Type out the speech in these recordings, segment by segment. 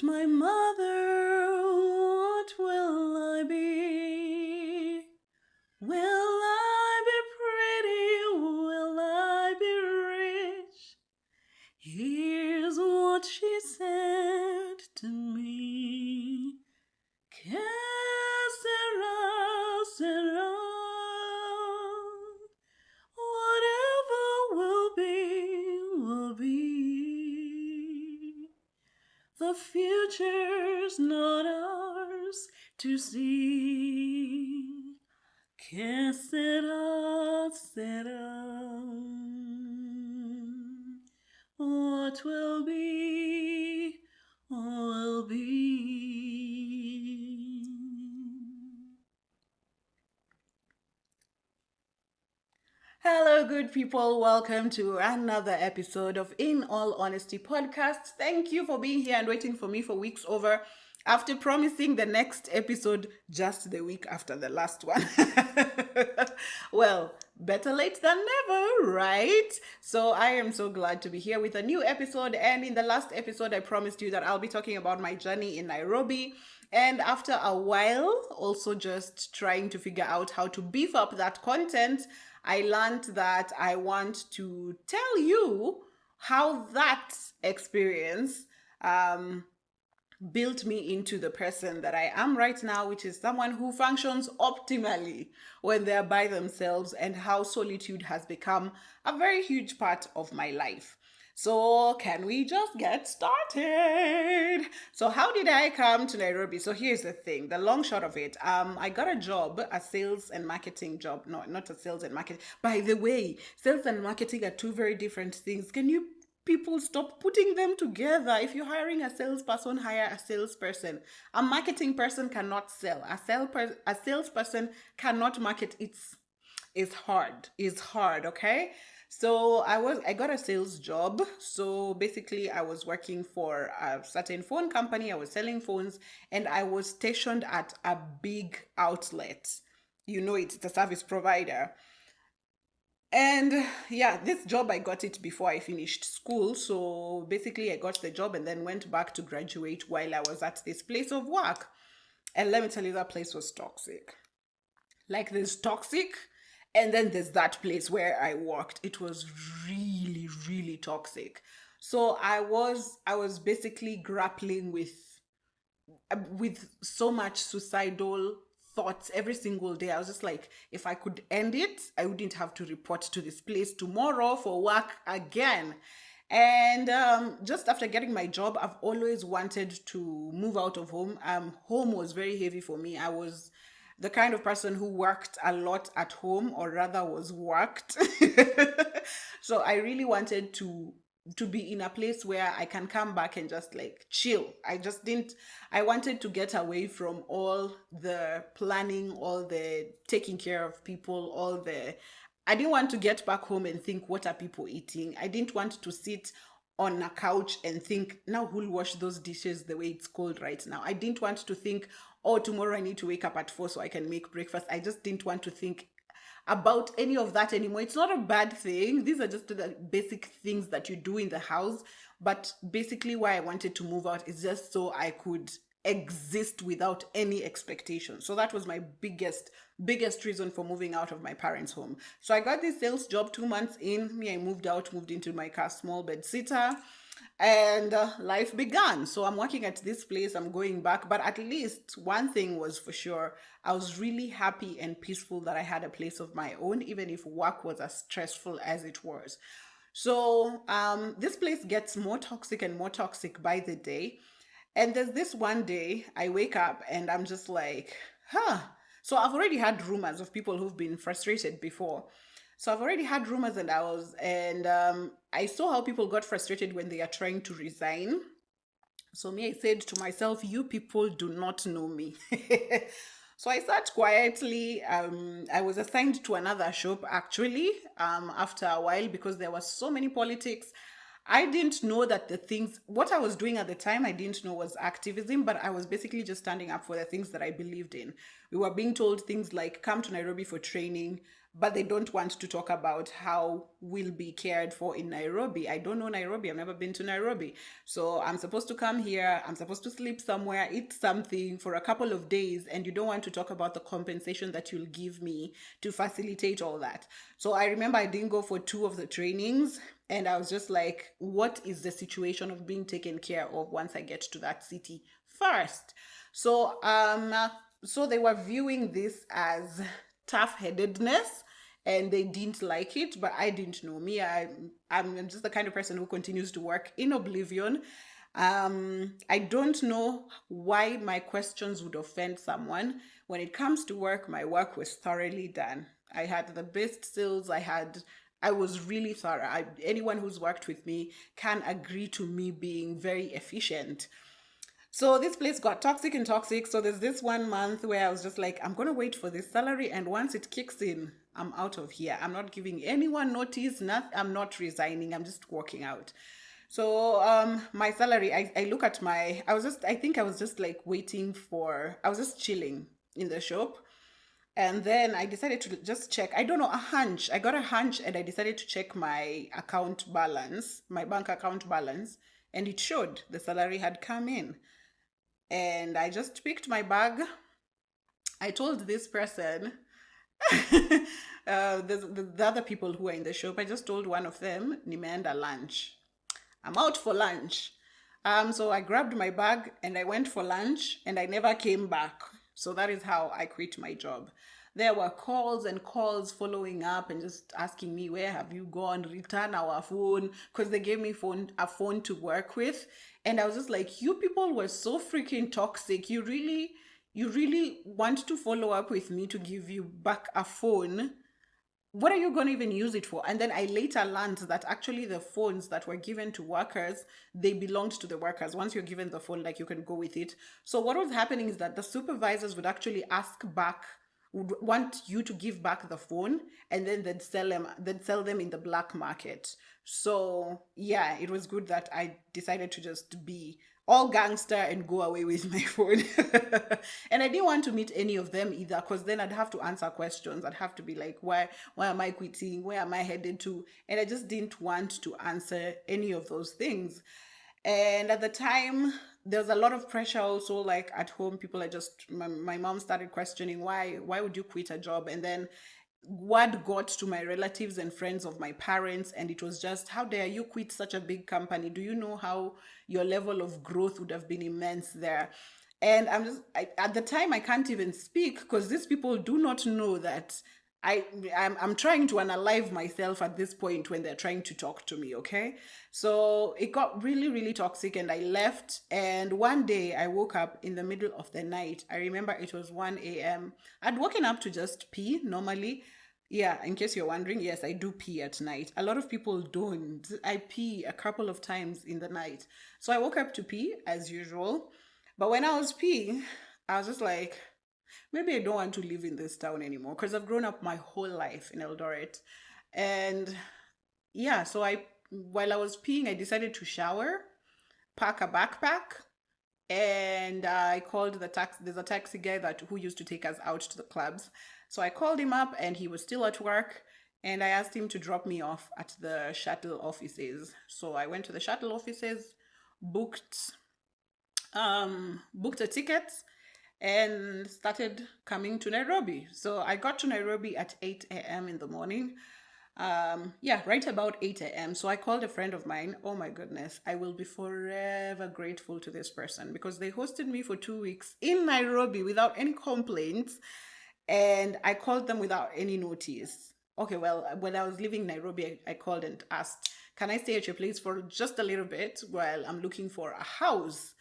my mother, what will I be? Will I be pretty? Will I be rich? Here's what she said to me. Que sera, sera. Whatever will be, will be. The future's not ours to see. Que sera, sera. What will be, will be. Hello, good people. Welcome to another episode of In All Honesty podcast. Thank you for being here and waiting for me for weeks over after promising the next episode just the week after the last one. Well, better late than never, right? So I am so glad to be here with a new episode. And in the last episode, I promised you that I'll be talking about my journey in Nairobi. And after a while, also just trying to figure out how to beef up that content, I learned that I want to tell you how that experience built me into the person that I am right now, which is someone who functions optimally when they're by themselves, and how solitude has become a very huge part of my life. So can we just get started? So how did I come to Nairobi? So here's the thing, the long short of it. I got a job, a sales and marketing job. No, not a sales and marketing. By the way, sales and marketing are two very different things. Can you people stop putting them together? If you're hiring a salesperson, hire a salesperson. A marketing person cannot sell. A salesperson cannot market. It's hard, okay? So I got a sales job. So basically I was working for a certain phone company. I was selling phones, and I was stationed at a big outlet. You know, it's a service provider. And yeah, this job, I got it before I finished school. So basically I got the job and then went back to graduate while I was at this place of work. And let me tell you, that place was toxic. Like, there's toxic, and then there's that place where I worked. It was really, really toxic. So I was basically grappling with so much suicidal thoughts every single day. I was just like, if I could end it, I wouldn't have to report to this place tomorrow for work again. And just after getting my job, I've always wanted to move out of home. Home was very heavy for me. I was the kind of person who worked a lot at home, or rather was worked. So I really wanted to be in a place where I can come back and just like chill. I wanted to get away from all the planning, all the taking care of people, I didn't want to get back home and think, what are people eating? I didn't want to sit on a couch and think, now who'll wash those dishes the way it's cold right now? I didn't want to think, oh, tomorrow I need to wake up at 4 so I can make breakfast. I just didn't want to think about any of that anymore. It's not a bad thing. These are just the basic things that you do in the house. But basically why I wanted to move out is just so I could exist without any expectation. So that was my biggest reason for moving out of my parents' home. So I got this sales job 2 months in. I moved into my car, small bed sitter, and life began. So I'm working at this place, I'm going back, but at least one thing was for sure, I was really happy and peaceful that I had a place of my own, even if work was as stressful as it was. So this place gets more toxic and more toxic by the day. And there's this one day I wake up and I'm just like, So I've already had rumors of people who've been frustrated before. So I've already had rumors, and I saw how people got frustrated when they are trying to resign. So I said to myself, you people do not know me. So I sat quietly. I was assigned to another shop actually after a while, because there was so many politics. I didn't know that what I was doing at the time, I didn't know was activism, but I was basically just standing up for the things that I believed in. We were being told things like, come to Nairobi for training, but they don't want to talk about how we'll be cared for in Nairobi. I don't know Nairobi. I've never been to Nairobi. So I'm supposed to come here. I'm supposed to sleep somewhere, eat something for a couple of days, and you don't want to talk about the compensation that you'll give me to facilitate all that. So I remember I didn't go for two of the trainings, and I was just like, what is the situation of being taken care of once I get to that city first? So they were viewing this as tough-headedness, and they didn't like it, but I didn't know me. I'm just the kind of person who continues to work in oblivion. I don't know why my questions would offend someone. When it comes to work, my work was thoroughly done. I had the best skills. I was really thorough. Anyone who's worked with me can agree to me being very efficient. So this place got toxic and toxic. So there's this 1 month where I was just like, I'm going to wait for this salary. And once it kicks in, I'm out of here. I'm not giving anyone notice. I'm not resigning. I'm just walking out. So my salary, I look at I think I was just like I was just chilling in the shop. And then I decided to just check. I don't know, a hunch. I got a hunch and I decided to check my account balance, my bank account balance. And it showed the salary had come in. And I just picked my bag. I told this person, the other people who are in the shop, I just told one of them, nimeenda lunch. I'm out for lunch. So I grabbed my bag and I went for lunch and I never came back. So that is how I quit my job. There were calls and calls following up and just asking me, where have you gone? Return our phone. Because they gave me a phone to work with. And I was just like, you people were so freaking toxic. You really want to follow up with me to give you back a phone? What are you going to even use it for? And then I later learned that actually the phones that were given to workers, they belonged to the workers. Once you're given the phone, like, you can go with it. So what was happening is that the supervisors would actually would want you to give back the phone, and then they'd sell them in the black market. So yeah, it was good that I decided to just be all gangster and go away with my phone. And I didn't want to meet any of them either, because then I'd have to answer questions. I'd have to be like, why am I quitting? Where am I headed to? And I just didn't want to answer any of those things. And at the time, there's a lot of pressure also, like at home. People are just, my mom started questioning, why would you quit a job? And then word got to my relatives and friends of my parents, and it was just, how dare you quit such a big company? Do you know how your level of growth would have been immense there? And at the time, I can't even speak, because these people do not know that I'm trying to unalive myself at this point when they're trying to talk to me, okay? So it got really, really toxic, and I left. And one day I woke up in the middle of the night. I remember it was 1 a.m. I'd woken up to just pee normally. Yeah, in case you're wondering, yes, I do pee at night. A lot of people don't. I pee a couple of times in the night. So I woke up to pee as usual. But when I was peeing, I was just like, maybe I don't want to live in this town anymore, because I've grown up my whole life in Eldoret. And yeah, so while I was peeing, I decided to shower, pack a backpack, and I called the taxi. There's a taxi guy who used to take us out to the clubs. So I called him up, and he was still at work, and I asked him to drop me off at the shuttle offices. So I went to the shuttle offices, booked a ticket, and started coming to Nairobi. So I got to Nairobi at 8 a.m. in the morning. Right about 8 a.m. So I called a friend of mine. Oh my goodness, I will be forever grateful to this person, because they hosted me for 2 weeks in Nairobi without any complaints. And I called them without any notice. Okay, well, when I was leaving Nairobi, I called and asked, can I stay at your place for just a little bit while I'm looking for a house?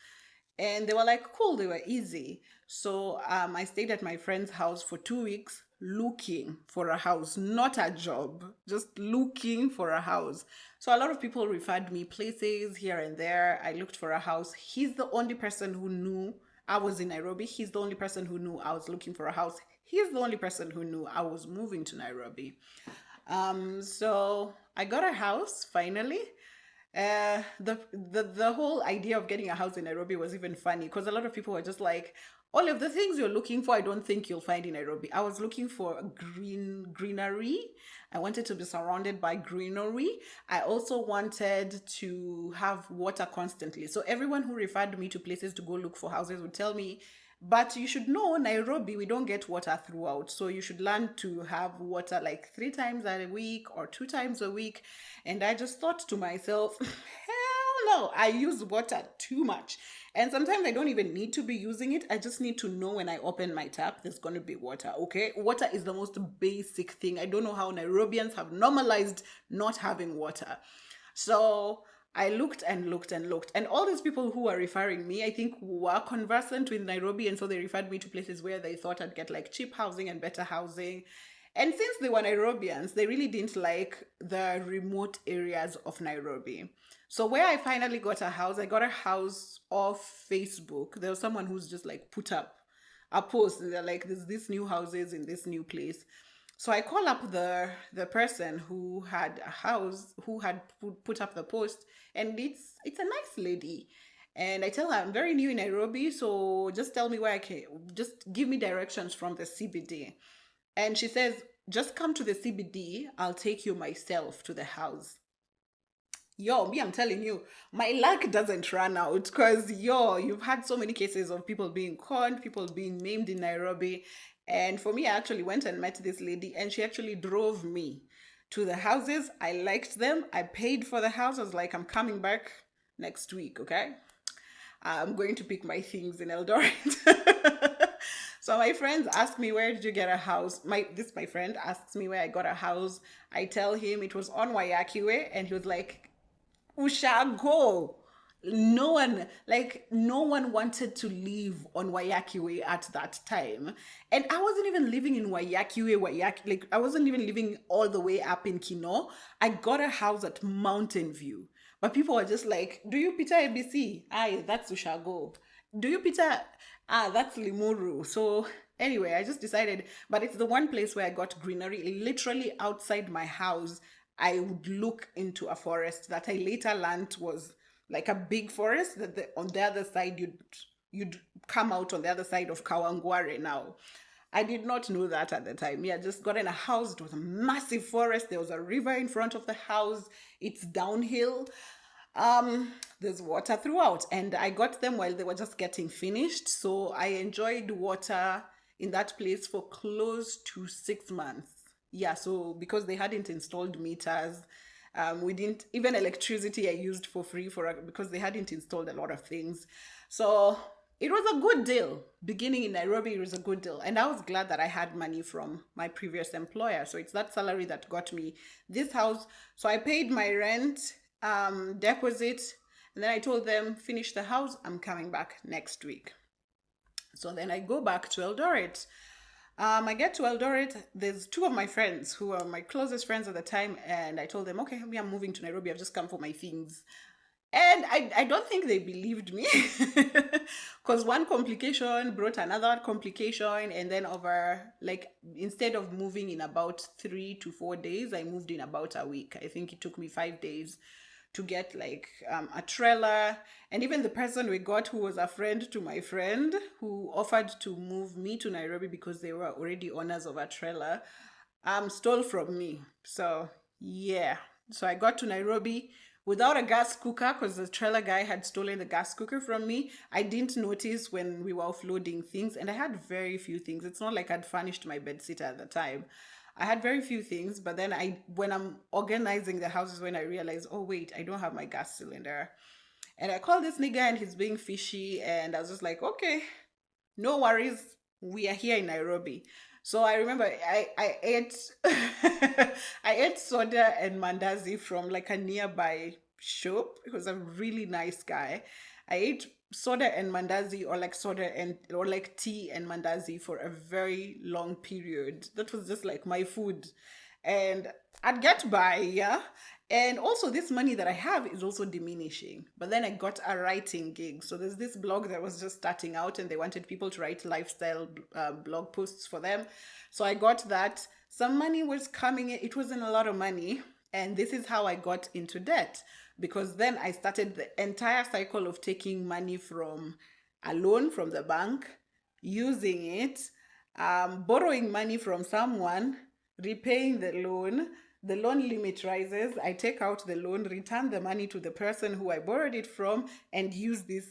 And they were like, cool, they were easy. So I stayed at my friend's house for 2 weeks looking for a house, not a job, just looking for a house. So a lot of people referred me places here and there. I looked for a house. He's the only person who knew I was in Nairobi. He's the only person who knew I was looking for a house. He's the only person who knew I was moving to Nairobi. So I got a house finally. The whole idea of getting a house in Nairobi was even funny because a lot of people were just like, all of the things you're looking for, I don't think you'll find in Nairobi. I was looking for a greenery. I wanted to be surrounded by greenery. I also wanted to have water constantly. So everyone who referred me to places to go look for houses would tell me, but you should know, Nairobi, we don't get water throughout. So you should learn to have water like 3 times a week or 2 times a week. And I just thought to myself, hell no, I use water too much. And sometimes I don't even need to be using it. I just need to know when I open my tap, there's going to be water, okay? Water is the most basic thing. I don't know how Nairobians have normalized not having water. So I looked and looked and looked. And all these people who were referring me, I think, were conversant with Nairobi. And so they referred me to places where they thought I'd get like cheap housing and better housing. And since they were Nairobians, they really didn't like the remote areas of Nairobi. So where I finally got a house, I got a house off Facebook. There was someone who's just like put up a post and they're like, there's these new houses in this new place. So I call up the person who had a house, who had put up the post, and it's a nice lady. And I tell her, I'm very new in Nairobi, so just tell me where I can, just give me directions from the CBD. And she says, just come to the CBD, I'll take you myself to the house. Yo, me, I'm telling you, my luck doesn't run out because, yo, you've had so many cases of people being conned, people being maimed in Nairobi. And for me, I actually went and met this lady and she actually drove me to the houses. I liked them. I paid for the house. I was like, I'm coming back next week, okay? I'm going to pick my things in Eldoret. So my friends ask me, where did you get a house? My friend asks me where I got a house. I tell him it was on Wayakiwe, and he was like, Ushago. No one wanted to live on Wayakiwe at that time. And I wasn't even living in Wayakiwe, like I wasn't even living all the way up in Kino. I got a house at Mountain View. But people were just like, do you Peter ABC? Aye, that's Ushago. Do you Peter? Ah, that's Limuru. So anyway, I just decided, but it's the one place where I got greenery. Literally outside my house, I would look into a forest that I later learned was like a big forest that on the other side you'd come out on the other side of Kawangware now. I did not know that at the time. Yeah, just got in a house. It was a massive forest. There was a river in front of the house. It's downhill. There's water throughout, and I got them while they were just getting finished. So I enjoyed water in that place for close to 6 months. Yeah, so because they hadn't installed meters, we didn't even electricity I used for free because they hadn't installed a lot of things. So it was a good deal. Beginning in Nairobi, it was a good deal. And I was glad that I had money from my previous employer. So it's that salary that got me this house. So I paid my rent, deposit, and then I told them, finish the house, I'm coming back next week. So then I go back to Eldoret. I get to Eldoret, there's two of my friends who are my closest friends at the time, and I told them, okay, I'm moving to Nairobi, I've just come for my things. And I don't think they believed me because one complication brought another complication. And then instead of moving in about 3 to 4 days, I moved in about a week. I think it took me 5 days to get a trailer. And even the person we got, who was a friend to my friend, who offered to move me to Nairobi because they were already owners of a trailer, stole from me. So yeah, so I got to Nairobi without a gas cooker because the trailer guy had stolen the gas cooker from me. I didn't notice when we were offloading things, and I had very few things. It's not like I'd furnished my bedsitter at the time. I had very few things, but then when I'm organizing the house is when I realized, oh wait, I don't have my gas cylinder. And I called this nigga and he's being fishy, and I was just like, okay, no worries, we are here in Nairobi. So I remember I ate I ate soda and mandazi from like a nearby shop. He was a really nice guy. I ate soda and mandazi, or like tea and mandazi for a very long period. That was just like my food. And I'd get by, yeah. And also this money that I have is also diminishing. But then I got a writing gig. So there's this blog that was just starting out and they wanted people to write lifestyle blog posts for them. So I got that. Some money was coming in. It wasn't a lot of money. And this is how I got into debt. because then I started the entire cycle of taking money from a loan from the bank, using it, borrowing money from someone, repaying the loan limit rises, I take out the loan, return the money to the person who I borrowed it from, and use this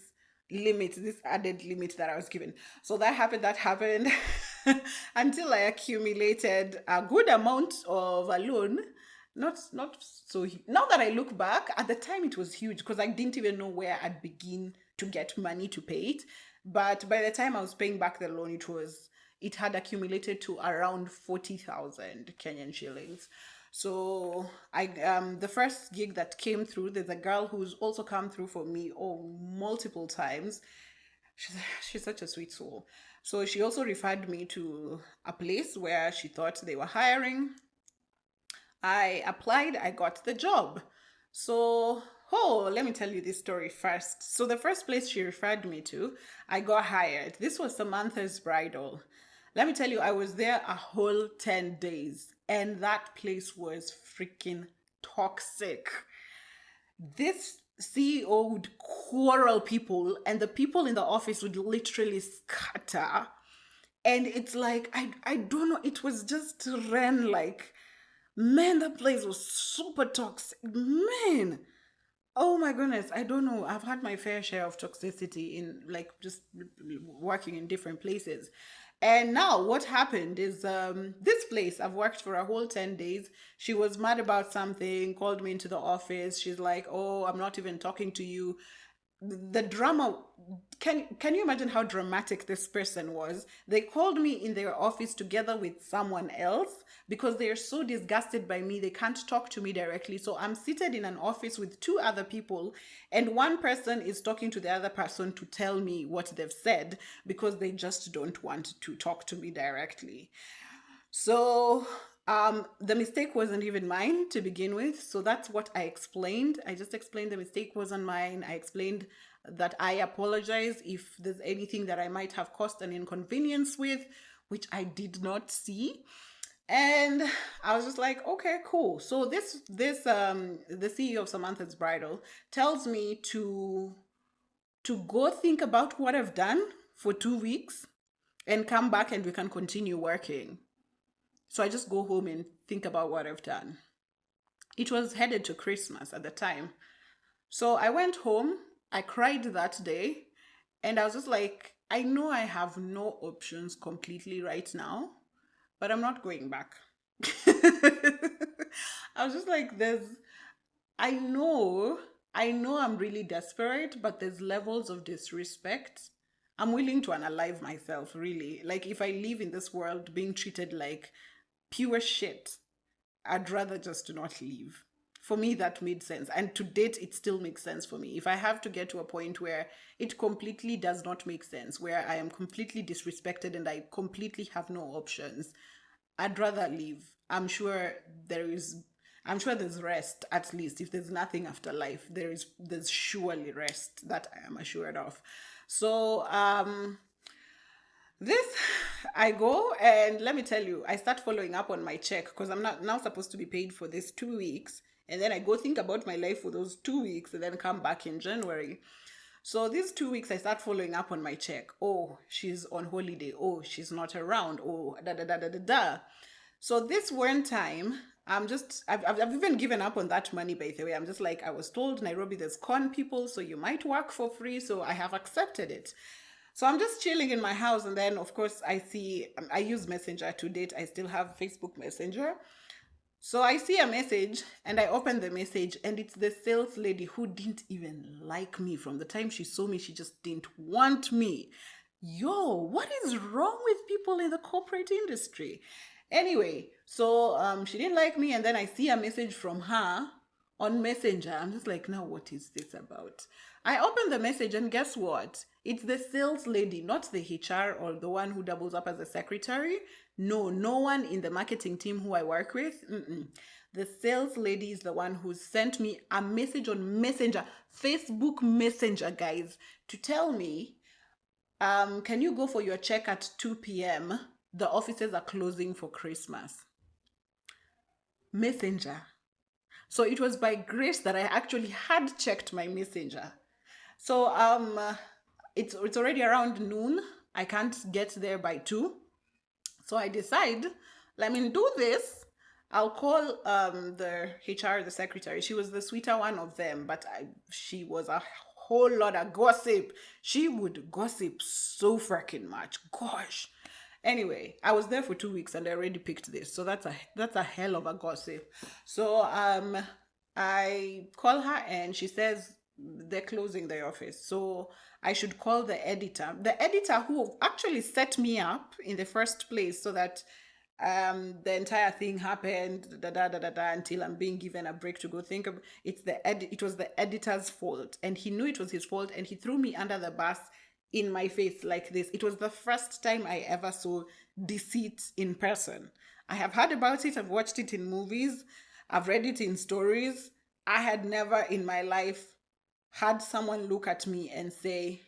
added limit that I was given. So that happened until I accumulated a good amount of a loan. Not so, now that I look back, at the time it was huge because I didn't even know where I'd begin to get money to pay it. But by the time I was paying back the loan, it had accumulated to around 40,000 Kenyan shillings. So the first gig that came through, there's a girl who's also come through for me multiple times. She's such a sweet soul. So she also referred me to a place where she thought they were hiring. I applied, I got the job. So, let me tell you this story first. So the first place she referred me to, I got hired. This was Samantha's Bridal. Let me tell you, I was there a whole 10 days, and that place was freaking toxic. This CEO would quarrel people, and the people in the office would literally scatter. And it's like, I don't know, it was just ran like, man, that place was super toxic. Man, oh my goodness, I don't know. I've had my fair share of toxicity in like just working in different places. And now what happened is this place, I've worked for a whole 10 days. She was mad about something, called me into the office. She's like, oh, I'm not even talking to you. The drama, can you imagine how dramatic this person was? They called me in their office together with someone else because they're so disgusted by me, they can't talk to me directly. So I'm seated in an office with two other people, and one person is talking to the other person to tell me what they've said because they just don't want to talk to me directly. So the mistake wasn't even mine to begin with. So that's what I explained. I just explained the mistake wasn't mine. I explained that I apologize if there's anything that I might have caused an inconvenience with, which I did not see. And I was just like, okay, cool. So the CEO of Samantha's Bridal tells me to go think about what I've done for 2 weeks and come back and we can continue working. So I just go home and think about what I've done. It was headed to Christmas at the time. So I went home, I cried that day, and I was just like, I know I have no options completely right now, but I'm not going back. I was just like, I know I'm really desperate, but there's levels of disrespect. I'm willing to unalive myself, really. Like, if I live in this world being treated like pure shit, I'd rather just not leave. For me, that made sense. And to date, it still makes sense for me. If I have to get to a point where it completely does not make sense, where I am completely disrespected and I completely have no options, I'd rather leave. I'm sure there's rest, at least. If there's nothing after life, there's surely rest that I am assured of. So, I go, and let me tell you, I start following up on my check because I'm not now supposed to be paid for this 2 weeks. And then I go think about my life for those 2 weeks and then come back in January. So these 2 weeks, I start following up on my check. Oh, she's on holiday. Oh, she's not around. Oh, da da da da da da. So this one time, I've even given up on that money, by the way. I'm just like, I was told Nairobi there's con people, so you might work for free. So I have accepted it. So I'm just chilling in my house, and then of course I use Messenger to date. I still have Facebook Messenger. So I see a message and I open the message, and it's the sales lady who didn't even like me. From the time she saw me, she just didn't want me. Yo, what is wrong with people in the corporate industry? Anyway, so she didn't like me, and then I see a message from her on Messenger. I'm just like, now what is this about? I open the message, and guess what? It's the sales lady, not the HR or the one who doubles up as a secretary. No one in the marketing team who I work with. The sales lady is the one who sent me a message on Messenger, Facebook Messenger, guys, to tell me, can you go for your check at 2 p.m.? The offices are closing for Christmas. Messenger. So it was by grace that I actually had checked my messenger. So it's already around noon. I can't get there by 2. So I decide, let me do this. I'll call the HR, the secretary. She was the sweeter one of them, but she was a whole lot of gossip. She would gossip so freaking much. Gosh. Anyway, I was there for 2 weeks and I already picked this. So that's a hell of a gossip. So I call her and she says they're closing the office. So I should call the editor. The editor who actually set me up in the first place so that the entire thing happened until I'm being given a break to go think of it was the editor's fault, and he knew it was his fault, and he threw me under the bus in my face like this. It was the first time I ever saw deceit in person. I have heard about it, I've watched it in movies, I've read it in stories. I had never in my life had someone look at me and say,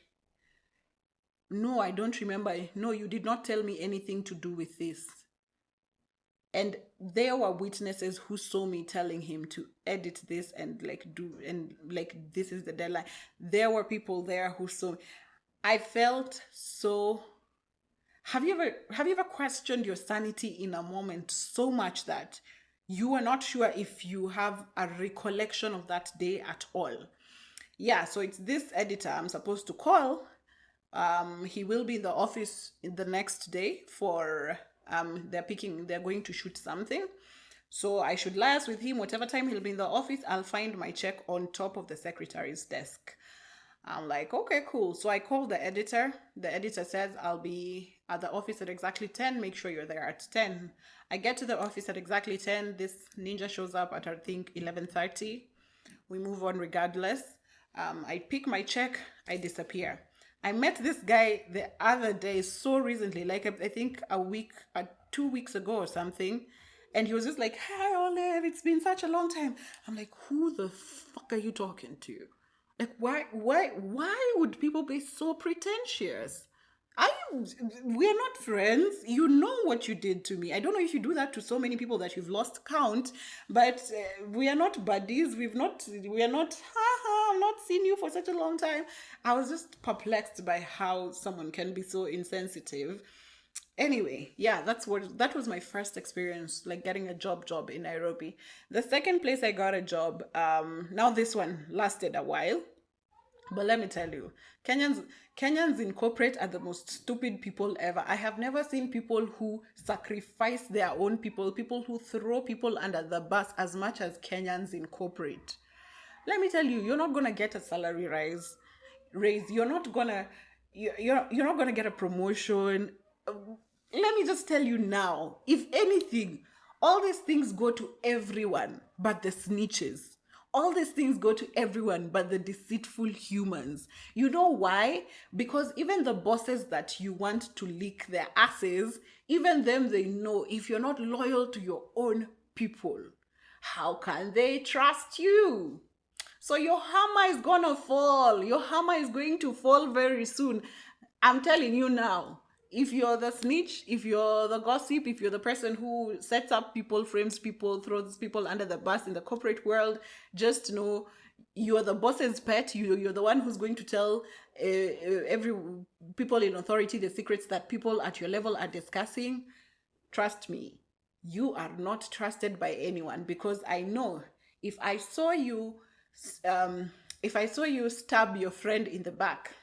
no, I don't remember. No, you did not tell me anything to do with this. And there were witnesses who saw me telling him to edit this and this is the deadline. There were people there who saw me. I felt so. Have you ever questioned your sanity in a moment so much that you are not sure if you have a recollection of that day at all? Yeah, so it's this editor I'm supposed to call. He will be in the office the next day for they're going to shoot something. So I should liaise with him. Whatever time he'll be in the office, I'll find my check on top of the secretary's desk. I'm like, okay, cool. So I call the editor. The editor says I'll be at the office at exactly 10. Make sure you're there at 10. I get to the office at exactly 10. This ninja shows up at, I think, 11:30. We move on regardless. I pick my check. I disappear. I met this guy the other day, so recently, like I think 2 weeks ago or something. And he was just like, hi, Olive, it's been such a long time. I'm like, who the fuck are you talking to? Like, why would people be so pretentious? We're not friends. You know what you did to me. I don't know if you do that to so many people that you've lost count, but we are not buddies. I've not seen you for such a long time. I was just perplexed by how someone can be so insensitive. Anyway, yeah, that was my first experience, like getting a job in Nairobi. The second place I got a job, now this one lasted a while. But let me tell you, Kenyans in corporate are the most stupid people ever. I have never seen people who sacrifice their own people who throw people under the bus as much as Kenyans in corporate. Let me tell you, you're not gonna get a salary raise. You're not gonna get a promotion. Let me just tell you now, if anything, all these things go to everyone but the snitches. All these things go to everyone but the deceitful humans. You know why? Because even the bosses that you want to lick their asses, even them, they know if you're not loyal to your own people, how can they trust you? So your hammer is gonna fall. Your hammer is going to fall very soon. I'm telling you now. If you're the snitch, if you're the gossip, if you're the person who sets up people, frames people, throws people under the bus in the corporate world, just know you're the boss's pet. You're the one who's going to tell every people in authority the secrets that people at your level are discussing. Trust me, you are not trusted by anyone, because I know if I saw you stab your friend in the back,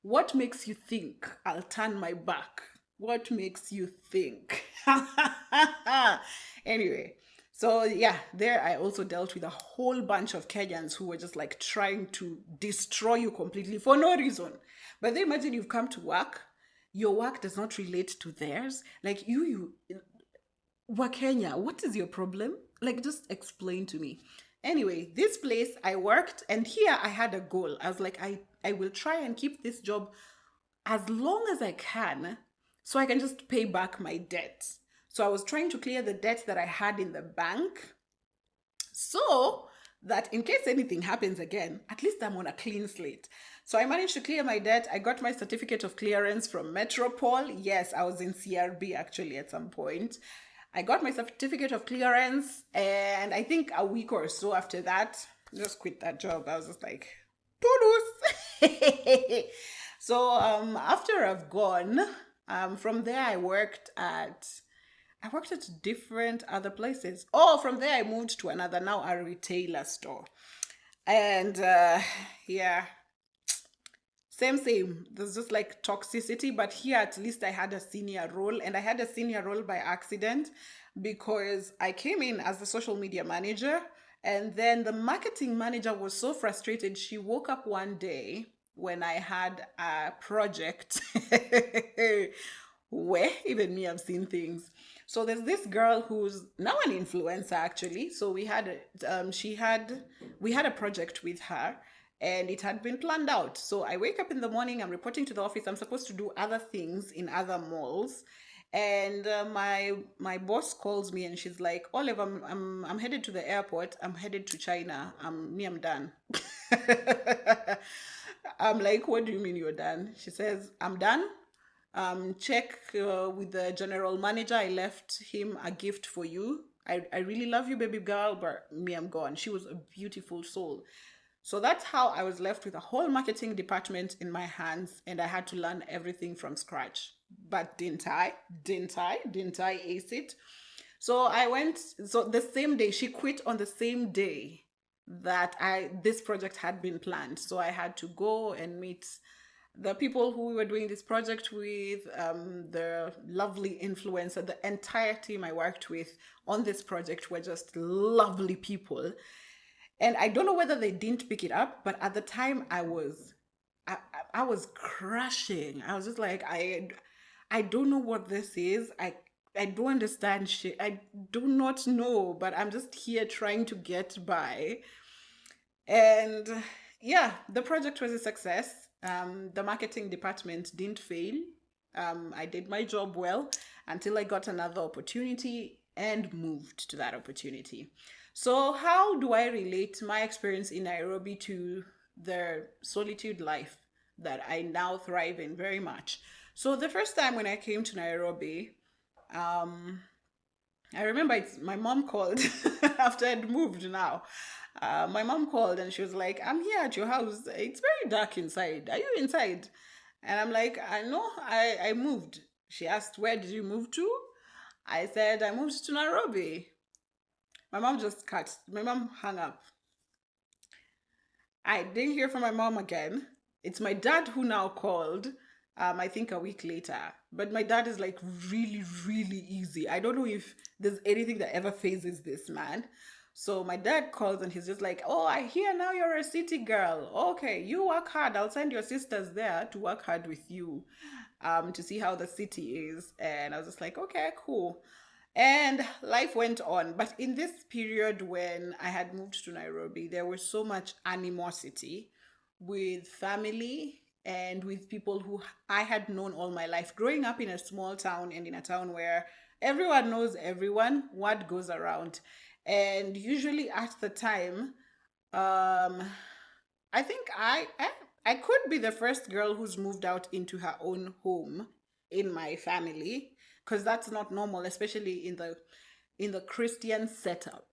what makes you think I'll turn my back? What makes you think? Anyway, so yeah, there I also dealt with a whole bunch of Kenyans who were just like trying to destroy you completely for no reason. But then imagine you've come to work, your work does not relate to theirs. Like Wakenya, what is your problem? Like, just explain to me. Anyway, this place I worked, and here I had a goal. I was like, I will try and keep this job as long as I can so I can just pay back my debt. So I was trying to clear the debt that I had in the bank so that in case anything happens again, at least I'm on a clean slate. So I managed to clear my debt. I got my certificate of clearance from Metropole. Yes, I was in CRB actually at some point. I got my certificate of clearance, and I think a week or so after that, just quit that job. I was just like, toodles. So after I've gone, from there I worked at different other places. Oh, from there I moved to another, now a retailer store. And yeah, same. There's just like toxicity, but here at least I had a senior role, and I had a senior role by accident because I came in as the social media manager, and then the marketing manager was so frustrated. She woke up one day when I had a project where even me, I've seen things. So there's this girl who's now an influencer actually. So we had a project with her, and it had been planned out. So I wake up in the morning, I'm reporting to the office. I'm supposed to do other things in other malls, and my boss calls me and she's like, Olive, I'm headed to the airport. I'm headed to China. I'm done. I'm like, what do you mean you're done? She says, I'm done. Check with the general manager. I left him a gift for you. I really love you, baby girl, but me, I'm gone. She was a beautiful soul. So that's how I was left with a whole marketing department in my hands, and I had to learn everything from scratch. But didn't I? Didn't I ace it? So I went, so the same day, she quit on the same day that this project had been planned. So I had to go and meet the people who we were doing this project with, the lovely influencer, the entire team I worked with on this project were just lovely people. And I don't know whether they didn't pick it up, but at the time I was crashing. I was just like, I don't know what this is. I don't understand shit. I do not know, but I'm just here trying to get by. And yeah, the project was a success. The marketing department didn't fail. I did my job well until I got another opportunity and moved to that opportunity. So how do I relate my experience in Nairobi to the solitude life that I now thrive in very much? So the first time when I came to Nairobi, um, I remember my mom called after I'd moved now. My mom called and she was like, I'm here at your house. It's very dark inside. Are you inside? And I'm like, I know, I moved. She asked, where did you move to? I said, I moved to Nairobi. My mom hung up. I didn't hear from my mom again. It's my dad who now called, I think a week later. But my dad is like really, really easy. I don't know if there's anything that ever phases this man. So my dad calls and he's just like, oh, I hear now you're a city girl. Okay, you work hard. I'll send your sisters there to work hard with you, to see how the city is. And I was just like, okay, cool. And life went on. But in this period when I had moved to Nairobi, there was so much animosity with family and with people who I had known all my life. Growing up in a small town and in a town where everyone knows everyone, word goes around. And usually at the time, um, I think I could be the first girl who's moved out into her own home in my family, because that's not normal, especially in the Christian setup.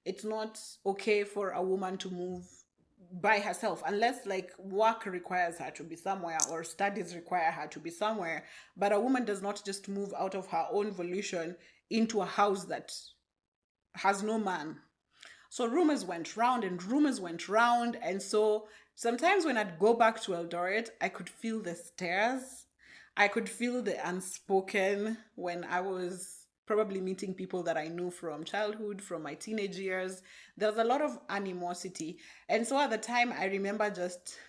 It's not okay for a woman to move by herself unless like work requires her to be somewhere or studies require her to be somewhere. But a woman does not just move out of her own volition into a house that has no man. So rumors went round and rumors went round. And so sometimes when I'd go back to Eldoret, I could feel the stares. I could feel the unspoken when I was probably meeting people that I knew from childhood, from my teenage years. There was a lot of animosity. And so at the time, I remember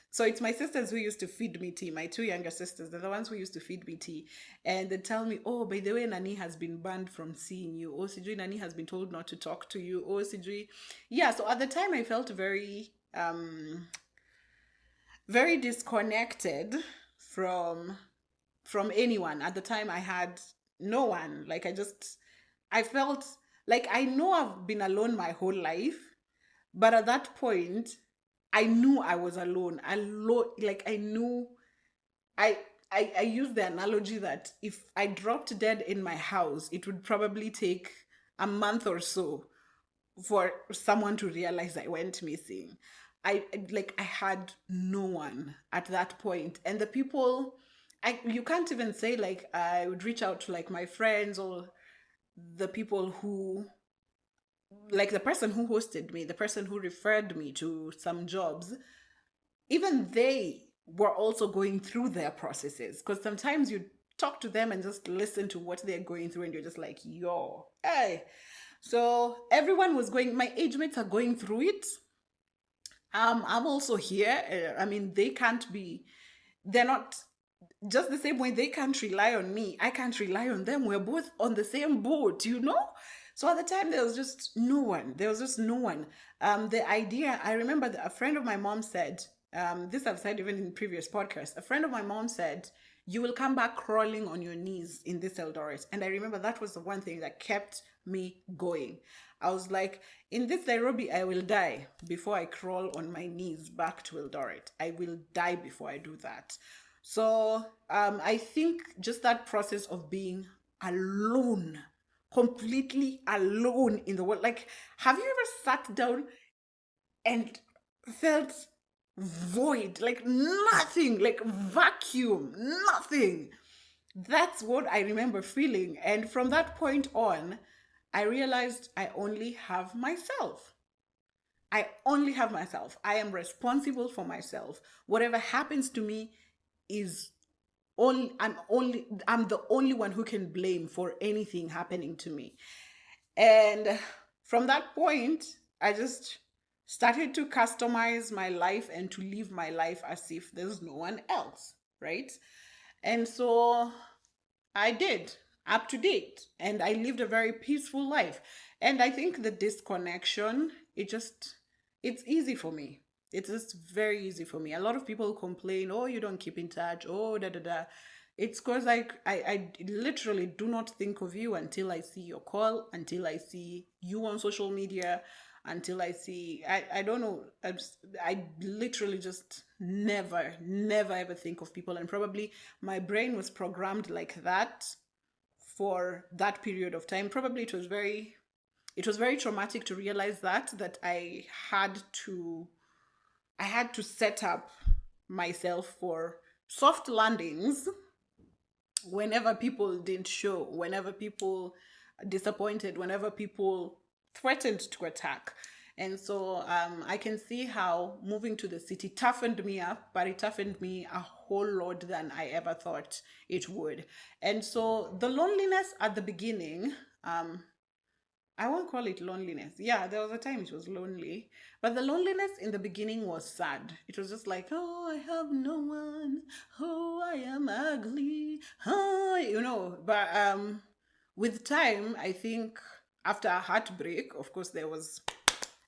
so it's my sisters who used to feed me tea, my two younger sisters, they're the ones who used to feed me tea. And they tell me, oh, by the way, Nani has been banned from seeing you. Oh, Sijui, Nani has been told not to talk to you. Oh, Sijui. Yeah, so at the time, I felt very, very disconnected from anyone. At the time, I had no one. Like I felt like I know I've been alone my whole life, but at that point I knew I was alone. Like I knew I use the analogy that if I dropped dead in my house, it would probably take a month or so for someone to realize I went missing. I had no one at that point. And the people, you can't even say like I would reach out to like my friends or the people who, like the person who hosted me, the person who referred me to some jobs, even they were also going through their processes. Because sometimes you talk to them and just listen to what they're going through, and you're just like, yo, hey. So everyone was going, my age mates are going through it. I'm also here. I mean, they're not, just the same way they can't rely on me, I can't rely on them. We're both on the same boat, you know? So at the time, there was just no one. There was just no one. The idea, I remember a friend of my mom said, this I've said even in previous podcasts, a friend of my mom said, you will come back crawling on your knees in this Eldoret. And I remember that was the one thing that kept me going. I was like, in this Nairobi, I will die before I crawl on my knees back to Eldoret. I will die before I do that. So I think just that process of being alone, completely alone in the world. Like, have you ever sat down and felt void, like nothing, like vacuum, nothing? That's what I remember feeling. And from that point on, I realized I only have myself. I only have myself. I am responsible for myself. Whatever happens to me is I'm the only one who can blame for anything happening to me. And from that point, I just started to customize my life and to live my life as if there's no one else, right? And so I did, up to date, and I lived a very peaceful life. And I think the disconnection, it's easy for me. It's just very easy for me. A lot of people complain, oh, you don't keep in touch, oh, da da da. It's because I literally do not think of you until I see your call, until I see you on social media, until I see, I don't know, I literally just never ever think of people. And probably my brain was programmed like that for that period of time. Probably it was very traumatic to realize that I had to set up myself for soft landings whenever people didn't show, whenever people disappointed, whenever people threatened to attack. And so I can see how moving to the city toughened me up, but it toughened me a whole lot than I ever thought it would. And so the loneliness at the beginning, I won't call it loneliness. Yeah, there was a time it was lonely, but the loneliness in the beginning was sad. It was just like, oh, I have no one. Oh, I am ugly. Oh, But with time, I think after a heartbreak, of course,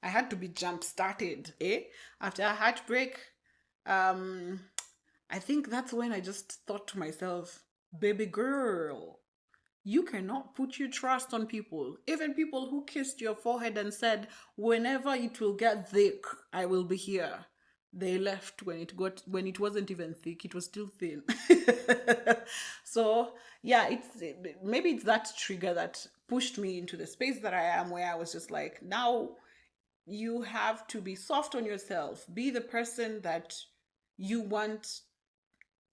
I had to be jump started. After a heartbreak, I think that's when I just thought to myself, baby girl, you cannot put your trust on people. Even people who kissed your forehead and said, whenever it will get thick, I will be here. They left when it wasn't even thick, it was still thin. So yeah, maybe it's that trigger that pushed me into the space that I am, where I was just like, now you have to be soft on yourself. Be the person that you want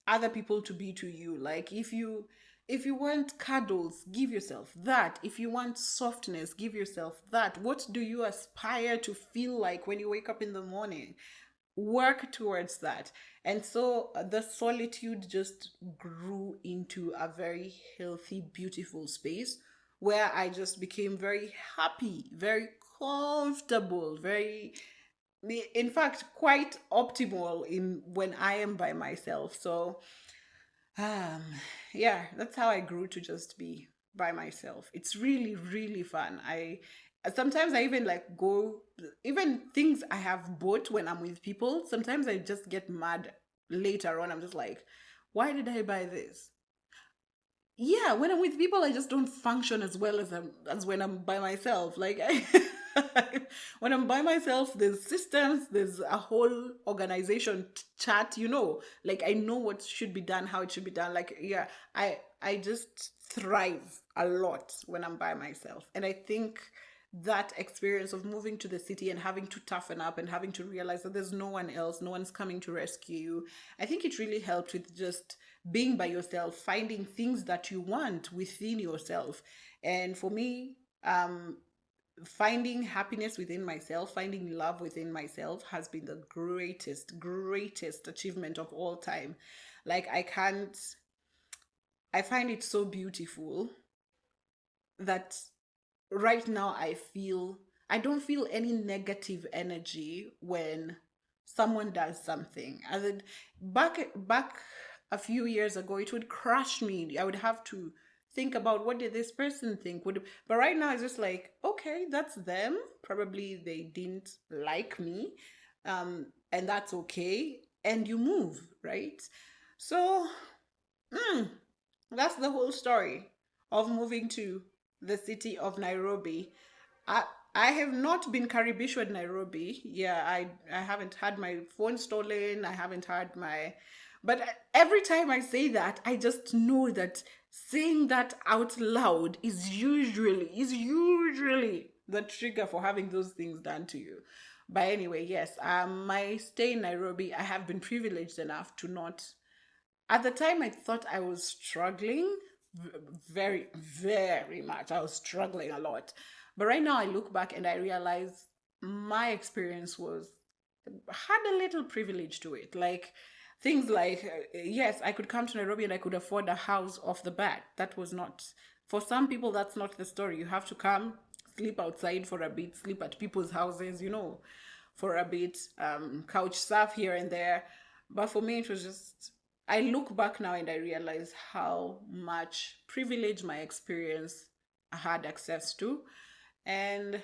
other people to be to you. Like if you want cuddles, give yourself that. If you want softness, give yourself that. What do you aspire to feel like when you wake up in the morning? Work towards that. And so the solitude just grew into a very healthy, beautiful space where I just became very happy, very comfortable, in fact, quite optimal in when I am by myself. So yeah, that's how I grew to just be by myself. It's really, really fun. Sometimes I even like go, even things I have bought when I'm with people, sometimes I just get mad later on. I'm just like, why did I buy this? Yeah, when I'm with people, I just don't function as well as when I'm by myself. Like When I'm by myself, there's systems, there's a whole organization chat, like I know what should be done, how it should be done. Like, yeah, I just thrive a lot when I'm by myself. And I think that experience of moving to the city and having to toughen up and having to realize that there's no one else, no one's coming to rescue you, I think it really helped with just being by yourself, finding things that you want within yourself. And for me, finding happiness within myself, finding love within myself has been the greatest achievement of all time. Like, I find it so beautiful that right now I don't feel any negative energy when someone does something. As in, back a few years ago, it would crush me. I would have to think about what did this person think. But right now it's just like, okay, that's them. Probably they didn't like me. And that's okay. And you move, right? So that's the whole story of moving to the city of Nairobi. I I have not been Caribishu at Nairobi. Yeah, I haven't had my phone stolen. I haven't had my, but every time I say that, I just know that saying that out loud is usually the trigger for having those things done to you. But anyway, yes, my stay in Nairobi, I have been privileged enough to not. At the time, I thought I was struggling very, very much. I was struggling a lot. But right now, I look back and I realize my experience had a little privilege to it. Like things like, yes, I could come to Nairobi and I could afford a house off the bat. That was not, for some people, that's not the story. You have to come, sleep outside for a bit, sleep at people's houses, for a bit, couch surf here and there. But for me, it was just, I look back now and I realize how much privilege my experience had access to. And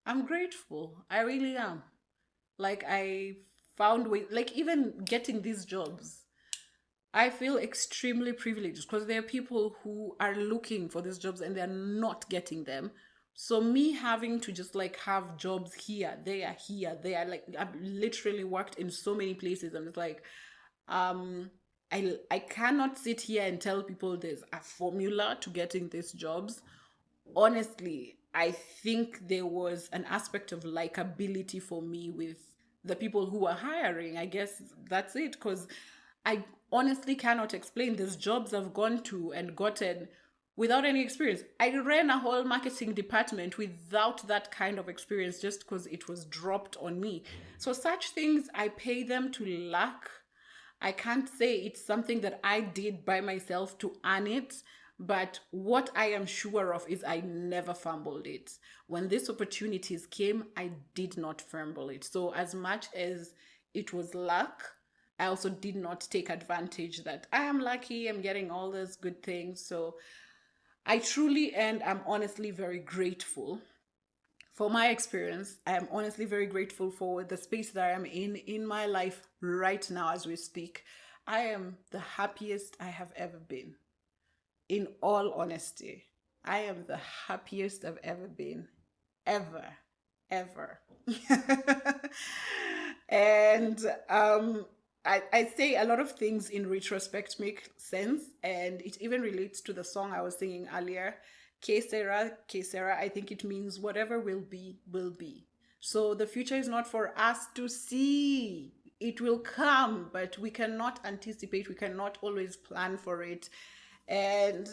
I'm grateful. I really am. Like, I found way, like, even getting these jobs, I feel extremely privileged because there are people who are looking for these jobs and they're not getting them. So me having to just like have jobs here, there, like I've literally worked in so many places. I'm just like, um, I cannot sit here and tell people there's a formula to getting these jobs. Honestly, I think there was an aspect of likability for me with the people who are hiring. I guess that's it. Because I honestly cannot explain these jobs I've gone to and gotten without any experience. I ran a whole marketing department without that kind of experience just because it was dropped on me. So, such things, I pay them to luck. I can't say it's something that I did by myself to earn it, but what I am sure of is I never fumbled it. When these opportunities came, I did not fumble it. So, as much as it was luck, I also did not take advantage that I am lucky, I'm getting all those good things. So, I truly and I'm honestly very grateful for my experience. I am honestly very grateful for the space that I am in my life right now as we speak. I am the happiest I have ever been. In all honesty, I am the happiest I've ever been. Ever. Ever. And I say a lot of things in retrospect make sense, and it even relates to the song I was singing earlier. Que sera, I think it means whatever will be, will be. So the future is not for us to see. It will come, but we cannot anticipate, we cannot always plan for it. And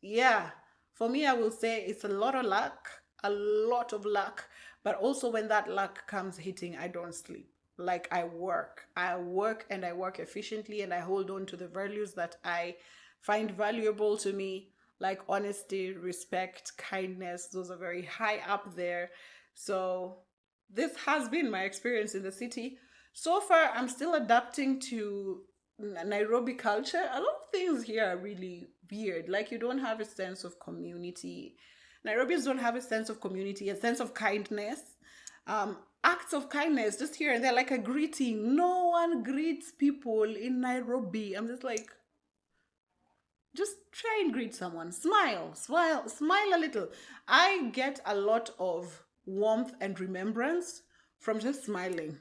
yeah, for me, I will say it's a lot of luck, a lot of luck. But also, when that luck comes hitting, I don't sleep. Like, I work and I work efficiently, and I hold on to the values that I find valuable to me, like honesty, respect, kindness. Those are very high up there. So, this has been my experience in the city. So far, I'm still adapting to Nairobi culture. A lot of things here are really weird. Like, you don't have a sense of community. Nairobians don't have a sense of community, a sense of kindness. Acts of kindness just here and there, like a greeting. No one greets people in Nairobi. I'm just like, just try and greet someone. Smile, smile, smile a little. I get a lot of warmth and remembrance from just smiling.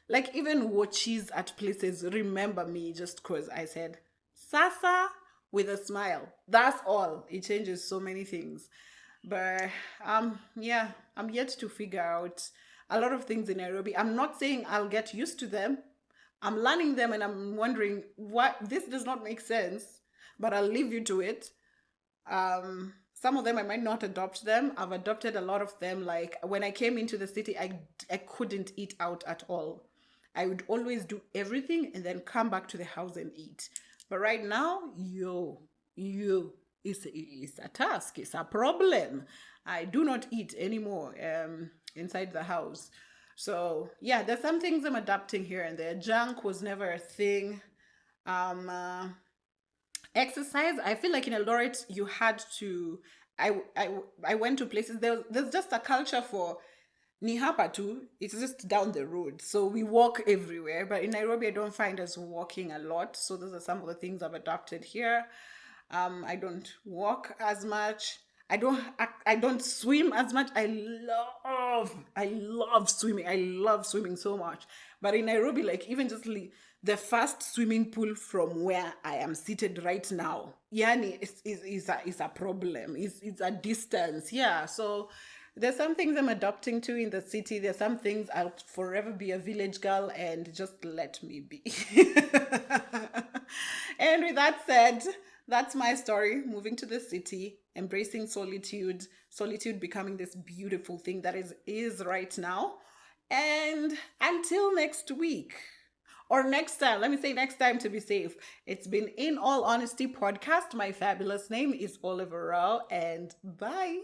Like even watches at places remember me just because I said Sasa with a smile. That's all. It changes so many things. But yeah, I'm yet to figure out a lot of things in Nairobi. I'm not saying I'll get used to them. I'm learning them and I'm wondering what this does not make sense, but I'll leave you to it. Some of them I might not adopt them. I've adopted a lot of them. Like when I came into the city, I couldn't eat out at all. I would always do everything and then come back to the house and eat. But right now, it's a task. It's a problem. I do not eat anymore inside the house. So yeah, there's some things I'm adapting here and there. Junk was never a thing. Um, uh, Exercise, I feel like in Eldoret you had to. I went to places. There's just a culture for ni hapa tu. It's just down the road, so we walk everywhere. But in Nairobi, I don't find us walking a lot. So those are some of the things I've adopted here. I don't walk as much. I don't swim as much. I love swimming. I love swimming so much. But in Nairobi, like even just the first swimming pool from where I am seated right now, yani is a problem. It's a distance. Yeah. So there's some things I'm adopting to in the city. There's some things I'll forever be a village girl and just let me be. And with that said, that's my story. Moving to the city, embracing solitude, solitude becoming this beautiful thing that is right now. And until next week. Or next time, let me say next time to be safe. It's been In All Honesty podcast. My fabulous name is Oliver Rao, and bye.